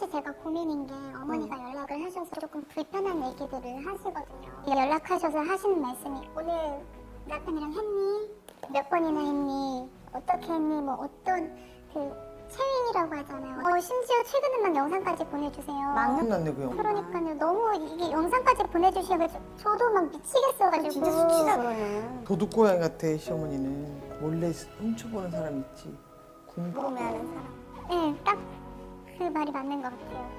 사실 제가 고민인 게 어머니가 연락을 하셔서 조금 불편한 얘기들을 하시거든요. 연락하셔서 하시는 말씀이 오늘 남편이랑 했니? 몇 번이나 했니? 어떻게 했니? 뭐 어떤 체윙이라고 하잖아요. 심지어 최근에 막 영상까지 보내주세요. 망났네 그 형. 그러니까요. 너무 이게 영상까지 보내주셔가지고 저도 막 미치겠어가지고. 진짜 수치다 그거는. 도둑고양이 같아. 시어머니는 몰래 훔쳐보는 사람 있지. 궁금해하는 사람. 네, 딱 그 말이 맞는 것 같아요.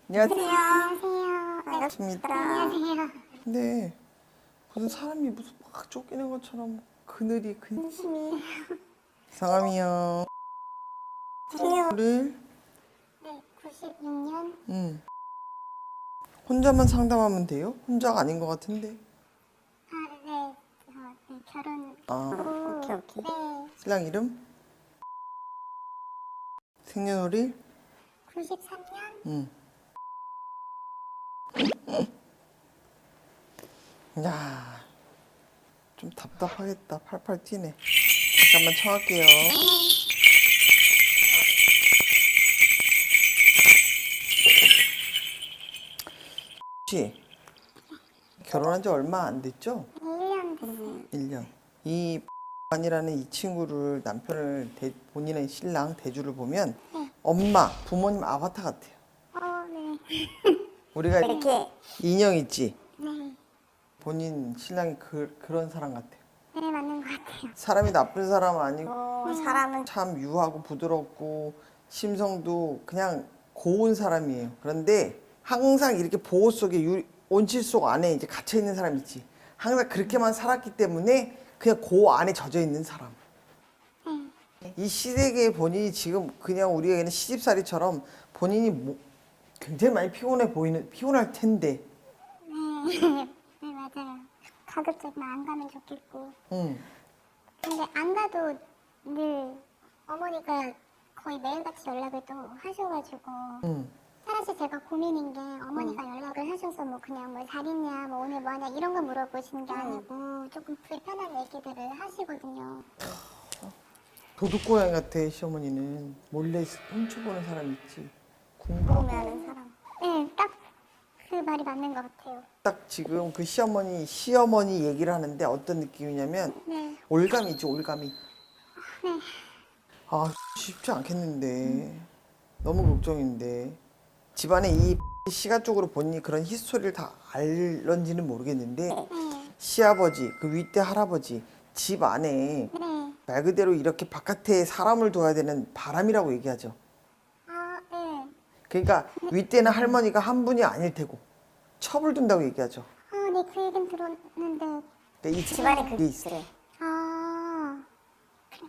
안녕하세요. 안녕하세요. 반갑습니다. 안녕하세요. 근데 무슨 사람이 무슨 막 쫓기는 것처럼 그늘이 심히. 상암이요. 를 네, 96년. 혼자만 상담하면 돼요? 혼자가 아닌 것 같은데. 네. 네, 결혼. 아, 오케이. 네, 신랑 이름? 생년월일? 93년. 야, 좀 답답하겠다. 팔팔 뛰네. 잠깐만 청할게요. 혹시 결혼한 지 얼마 안 됐죠? 네, 1년 됐어요. 1년. 이 아니라는 이 친구를 남편을 본인의 신랑 대주를 보면 엄마, 부모님 아바타 같아요. 네. 우리가 이렇게 인형 있지? 네. 본인 신랑이 그런 사람 같아요. 네, 맞는 것 같아요. 사람이 나쁜 사람 아니고 사람은 참 유하고 부드럽고 심성도 그냥 고운 사람이에요. 그런데 항상 이렇게 보호 속에 온실 속 안에 이제 갇혀 있는 사람 있지. 항상 그렇게만 살았기 때문에 그냥 그 안에 젖어 있는 사람. 이 시댁에 본인이 지금 그냥 우리에게는 시집살이처럼 본인이 굉장히 많이 피곤할 텐데. 네, 맞아요. 가급적이면 안 가면 좋겠고. 근데 안 가도 늘 어머니가 거의 매일같이 연락을 또 하셔가지고. 사실 제가 고민인 게 어머니가 연락을 하셔서 뭐 그냥 뭐 잘 있냐, 뭐 오늘 뭐 하냐 이런 거 물어보시는 게 아니고 조금 불편한 얘기들을 하시거든요. 도둑고양이 같아. 시어머니는 몰래 훔쳐보는 사람 있지. 궁금해하는 사람. 네, 딱 그 말이 맞는 것 같아요. 딱 지금 그 시어머니 얘기를 하는데 어떤 느낌이냐면 네. 올감이지, 올감이. 네. 아, 쉽지 않겠는데. 너무 걱정인데. 집안에 이 시가 쪽으로 본인이 그런 히스토리를 다 알런지는 모르겠는데 네. 시아버지, 그 윗대 할아버지 집 안에 네. 말 그대로 이렇게 바깥에 사람을 둬야 되는 바람이라고 얘기하죠. 네. 그러니까 윗대는 할머니가 한 분이 아닐 테고 첩을 둔다고 얘기하죠. 네, 그 얘기는 들었는데. 그러니까 이 집안에 그게 있어. 그래.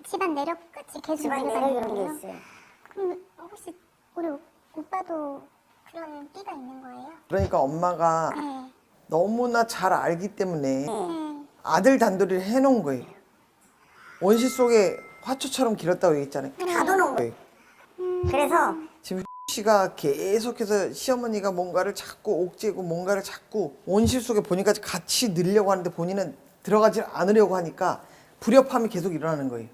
집안 내력같이 계속 집안 내려가는 내력 이런 게 거예요? 있어요. 그럼 혹시 우리 오빠도 그런 띠가 있는 거예요? 그러니까 엄마가 네. 너무나 잘 알기 때문에 네. 아들 단돌이를 해놓은 거예요. 원시 속에 화초처럼 길었다고 얘기했잖아요. 가둬놓은 거예요. 그래서 지금 씨가 계속해서 시어머니가 뭔가를 자꾸 옥죄고 뭔가를 자꾸 온실 속에 보니까 같이 늘려고 하는데 본인은 들어가지 않으려고 하니까 불협화음이 계속 일어나는 거예요.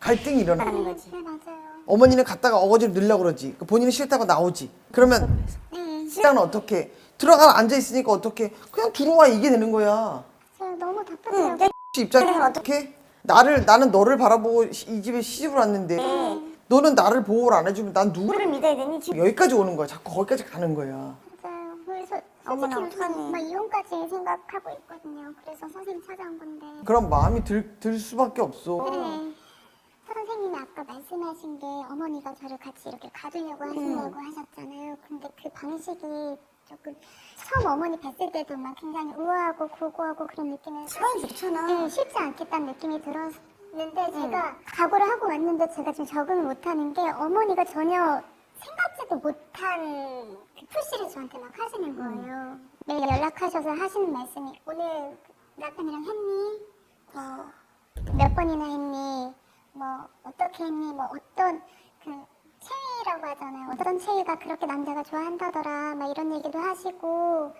갈등이 일어나는 거예요. 하는 거지. 네, 맞아요. 어머니는 갔다가 어거지로 늘려고 그러지. 본인은 싫다고 나오지. 그러면 네. 신랑은 어떻게? 들어가 앉아있으니까 어떻게? 그냥 들어와 이게 되는 거야. 제가 너무 답답해요. 입장에서 어떻게? 나는 너를 바라보고 이 집에 시집을 왔는데 너는 나를 보호를 안 해주면 난 누구를 믿어야 되니? 지금 여기까지 오는 거야. 자꾸 거기까지 가는 거야. 맞아요. 그래서 어머나, 솔직히 어떡하니. 막 이혼까지 생각하고 있거든요. 그래서 선생님 찾아온 건데. 그런 마음이 들 수밖에 없어. 네. 선생님이 아까 말씀하신 게 어머니가 저를 같이 이렇게 가두려고 하신다고 하셨잖아요. 근데 그 방식이 조금 처음 어머니 뵀을 때도 막 굉장히 우아하고 고고하고 그런 느낌이 시간이 좋잖아. 네, 쉽지 않겠다는 느낌이 들었는데 제가 각오를 하고 왔는데 제가 지금 적응을 못하는 게 어머니가 전혀 생각지도 못한 그 푸시를 저한테 막 하시는 거예요. 매일 연락하셔서 하시는 말씀이 오늘 남편이랑 했니? 몇 번이나 했니? 뭐 어떻게 했니? 뭐 어떤 체위라고 하잖아요. 어떤 체위가 그렇게 남자가 좋아한다더라. 막 이런 얘기도 하시고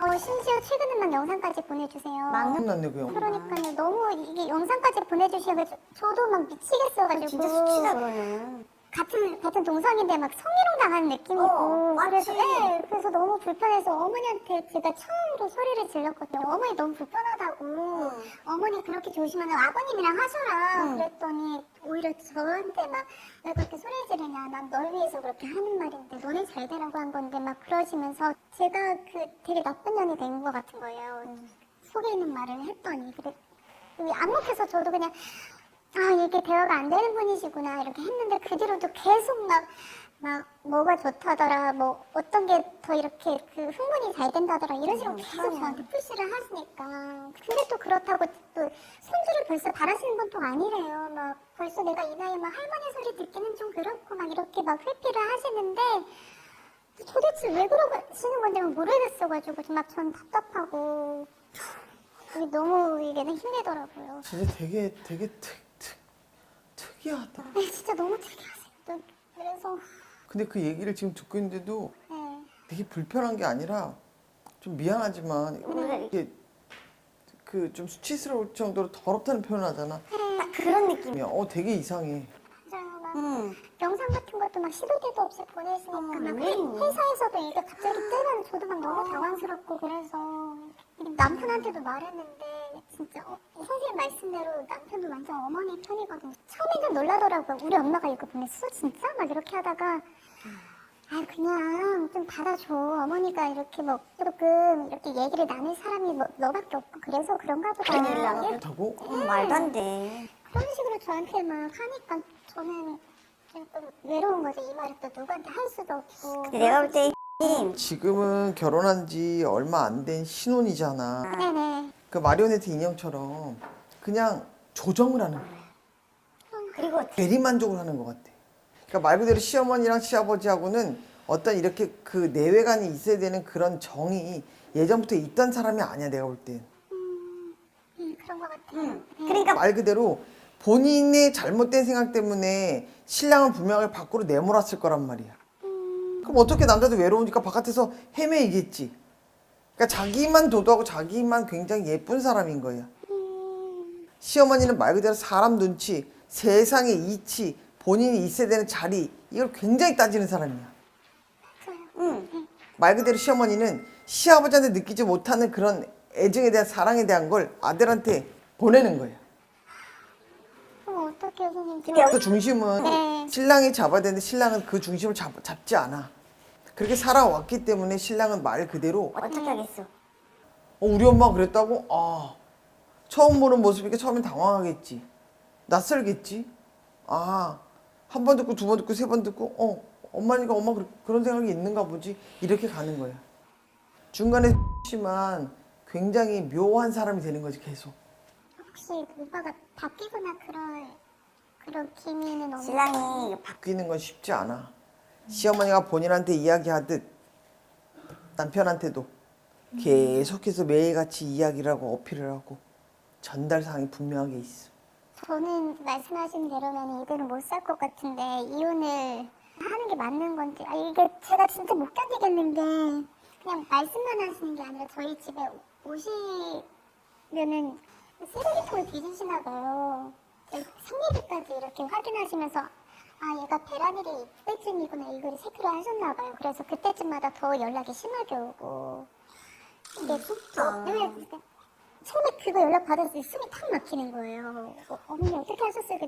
심지어 최근에 막 영상까지 보내주세요. 끝났네 그 형. 그러니까요. 너무 이게 영상까지 보내주셔서 저도 막 미치겠어가지고. 진짜 수치다 그거는. 같은 동성인데 막 성희롱 당하는 느낌이고. 맞지. 그래서, 네, 그래서 너무 불편해서 어머니한테 제가 처음으로 소리를 질렀거든요. 어머니 너무 불편하다고. 어머니 그렇게 조심하면 아버님이랑 하셔라. 그랬더니 오히려 저한테 막 왜 그렇게 소리 지르냐. 난 널 위해서 그렇게 하는 말인데 너네 잘 되라고 한 건데 막 그러시면서 제가 되게 나쁜 년이 된 것 같은 거예요. 속에 있는 말을 했더니. 안목해서 저도 그냥 이게 대화가 안 되는 분이시구나 이렇게 했는데 그 뒤로도 계속 막 뭐가 좋다더라 뭐 어떤 게 더 이렇게 흥분이 잘 된다더라 이런 식으로 계속 저한테 푸시를 하시니까 근데 또 그렇다고 또 손주를 벌써 바라시는 건 또 아니래요. 막 벌써 내가 이 나이에 막 할머니 소리 듣기는 좀 그렇고 막 이렇게 막 회피를 하시는데 도대체 왜 그러시는 건지 모르겠어가지고 막 전 답답하고 이게 너무 이게 힘들더라고요. 진짜 되게 특이하다. 네, 진짜 너무 특이하세요. 그래서 근데 그 얘기를 지금 듣고 있는데도 네. 되게 불편한 게 아니라 좀 미안하지만 이게 그 좀 수치스러울 정도로 더럽다는 표현을 하잖아. 딱 그런 느낌. 되게 이상해. 맞아요. 막 영상 같은 것도 막 시도 때도 없이 보내시니까 막 왜 이러니? 회사에서도 이게 갑자기 뜨면 저도 막 너무 당황스럽고 그래서 남편한테도 말했는데 진짜 선생님 말씀대로 남편도 완전 어머니 편이거든요. 처음에는 놀라더라고요. 우리 엄마가 이거 보냈어? 진짜? 막 이렇게 하다가 그냥 좀 받아줘. 어머니가 이렇게 뭐 조금 이렇게 얘기를 나눌 사람이 너밖에 없고 그래서 그런가 보다. 그렇다고? 말도 안 돼. 그런 식으로 저한테 막 하니까 저는 좀 외로운 거죠. 이 말을 또 누구한테 할 수도 없고. 근데 내가 볼 때 지금은 결혼한 지 얼마 안 된 신혼이잖아. 네네. 그 마리오네트 인형처럼 그냥 조정을 하는 거야. 그리고 대리만족을 하는 것 같아. 그러니까 말 그대로 시어머니랑 시아버지하고는 어떤 이렇게 그 내외관이 있어야 되는 그런 정이 예전부터 있던 사람이 아니야, 내가 볼 땐. 그런 것 같아요. 그러니까 말 그대로 본인의 잘못된 생각 때문에 신랑은 분명히 밖으로 내몰았을 거란 말이야. 그럼 어떻게 남자도 외로우니까 바깥에서 헤매이겠지. 그러니까 자기만 도도하고 자기만 굉장히 예쁜 사람인 거야. 시어머니는 말 그대로 사람 눈치, 세상의 이치, 본인이 있어야 되는 자리 이걸 굉장히 따지는 사람이야. 말 그대로 시어머니는 시아버지한테 느끼지 못하는 그런 애정에 대한 사랑에 대한 걸 아들한테 보내는 거야. 그럼 어떡해요, 선생님? 그 중심은 네. 신랑이 잡아야 되는데 신랑은 그 중심을 잡지 않아. 그렇게 살아왔기 때문에 신랑은 말 그대로 어떻게 하겠어? 우리 엄마가 그랬다고? 처음 보는 모습이니까 처음엔 당황하겠지. 낯설겠지. 한 번 듣고 두 번 듣고 세 번 듣고 엄마니까 엄마 그런 생각이 있는가 보지. 이렇게 가는 거야. 중간에 심한 굉장히 묘한 사람이 되는 거지 계속. 혹시 오빠가 바뀌거나 그런 기미는 없나요? 신랑이 바뀌는 건 쉽지 않아. 시어머니가 본인한테 이야기하듯 남편한테도 계속해서 매일같이 이야기를 하고 어필을 하고 전달사항이 분명하게 있어. 저는 말씀하신 대로면 이대로 못 살 것 같은데 이혼을 하는 게 맞는 건지 이게 제가 진짜 못 견디겠는 게 그냥 말씀만 하시는 게 아니라 저희 집에 오시면은 쓰레기통을 뒤지시나 봐요. 생리비까지 이렇게 확인하시면서 얘가 배란일이 이때쯤이구나 이걸 체크를 하셨나 봐요. 그래서 그때쯤마다 더 연락이 심하게 오고 근데 진짜? 처음에 그거 연락 받았을 때 숨이 탁 막히는 거예요. 어머니 어떻게 하셨어요?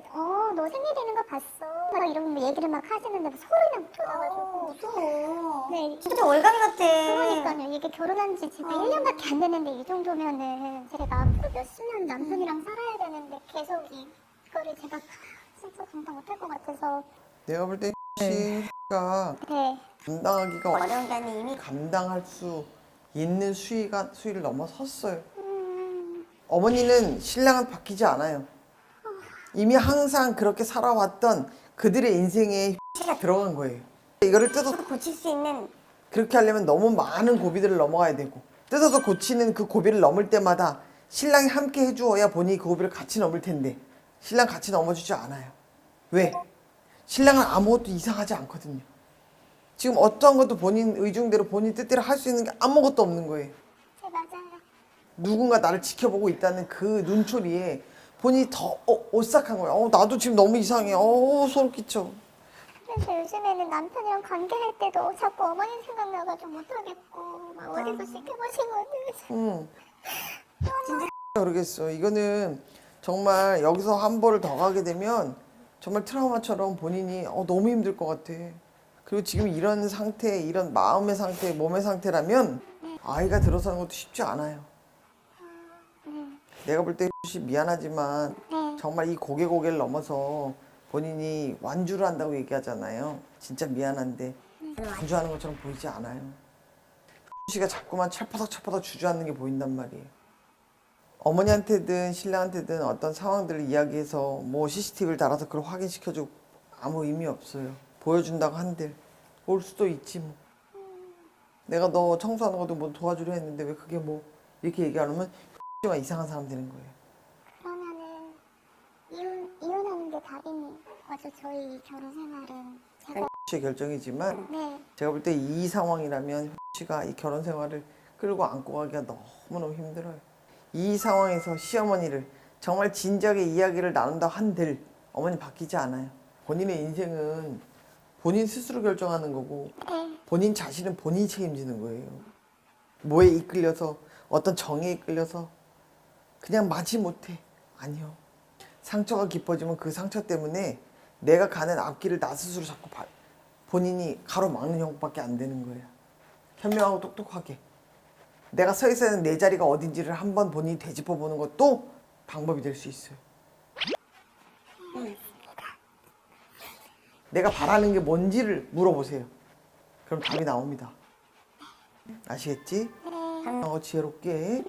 너 생리되는 거 봤어. 막 이런 얘기를 막 하시는데 소리나 붙어나가지고. 무서워. 네. 진짜 월간이 같아. 그러니까요. 이게 결혼한 지 진짜 1년밖에 안 됐는데 이 정도면은 제가 앞으로 몇십 년 남편이랑 살아야 되는데 계속 이거를 제가 진짜 감당 못할 것 같아서. 내가 볼 때 X가 네. 감당하기가 어려운 게 아니 이미 감당할 수 있는 수위를 넘어섰어요. 어머니는 신랑은 바뀌지 않아요. 이미 항상 그렇게 살아왔던 그들의 인생에 X가 들어간 거예요. 이거를 뜯어서 고칠 수 있는 그렇게 하려면 너무 많은 고비들을 넘어가야 되고 뜯어서 고치는 그 고비를 넘을 때마다 신랑이 함께 해주어야 본인이 그 고비를 같이 넘을 텐데 신랑 같이 넘어주지 않아요. 왜? 신랑은 아무것도 이상하지 않거든요. 지금 어떠한 것도 본인 의중대로 본인 뜻대로 할 수 있는 게 아무것도 없는 거예요. 누군가 나를 지켜보고 있다는 그 눈초리에 본인이 더 오싹한 거야. 나도 지금 너무 이상해. 소름 끼쳐. 그래서 요즘에는 남편이랑 관계할 때도 자꾸 어머니 생각나가지고 못하겠고 막 어디서 시켜보시거든. 진짜 모르겠어. 이거는 정말 여기서 한 벌을 더 가게 되면 정말 트라우마처럼 본인이 너무 힘들 것 같아. 그리고 지금 이런 상태, 이런 마음의 상태, 몸의 상태라면 아이가 들어서는 것도 쉽지 않아요. 내가 볼 때 미안하지만 정말 이 고개를 넘어서 본인이 완주를 한다고 얘기하잖아요. 진짜 미안한데 완주하는 것처럼 보이지 않아요. 씨가 자꾸만 철퍼덕 주저앉는 게 보인단 말이에요. 어머니한테든 신랑한테든 어떤 상황들을 이야기해서 뭐 CCTV를 달아서 그걸 확인시켜주고 아무 의미 없어요. 보여준다고 한들 올 수도 있지 뭐. 내가 너 청소하는 것도 뭐 도와주려 했는데 왜 그게 뭐 이렇게 얘기 안 하면 씨가 이상한 사람 되는 거예요. 그러면은 이혼하는 게 답인 거죠. 저희 결혼 생활은 제가 씨의 결정이지만 네. 제가 볼 때 이 상황이라면 씨가 이 결혼 생활을 끌고 안고 가기가 너무너무 힘들어요. 이 상황에서 시어머니를 정말 진지하게 이야기를 나눈다 한들 어머니 바뀌지 않아요. 본인의 인생은 본인 스스로 결정하는 거고 본인 자신은 본인이 책임지는 거예요. 뭐에 이끌려서 어떤 정에 이끌려서 그냥 마지못해. 아니요. 상처가 깊어지면 그 상처 때문에 내가 가는 앞길을 나 스스로 자꾸 본인이 가로막는 형밖에 안 되는 거예요. 현명하고 똑똑하게. 내가 서 있어야 하는 내 자리가 어딘지를 한번 본인이 되짚어 보는 것도 방법이 될 수 있어요. 내가 바라는 게 뭔지를 물어보세요. 그럼 답이 나옵니다. 아시겠지? 지혜롭게.